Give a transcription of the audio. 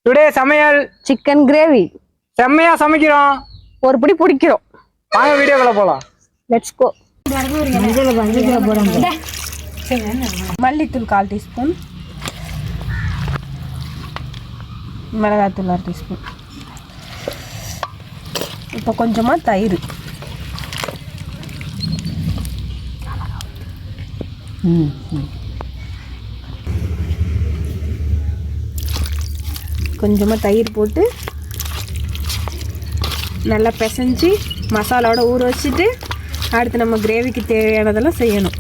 Today சமையல் chicken gravy. செம்மையா சமைக்கிறோம். ஒரு பிடி பிடிக்கிறோம். வாங்க வீடியோக்குள்ள போலாம். Let's go. மல்லித்தூள் 1/4 டீஸ்பூன், மிளகாத்தூள் 1/2 டீஸ்பூன். இப்போ கொஞ்சமாக தயிர், கொஞ்சமாக தயிர் போட்டு நல்லா பிசைஞ்சு மசாலாவோட ஊற வச்சுட்டு அடுத்து நம்ம கிரேவிக்கு தேவையானதெல்லாம் செய்யணும்.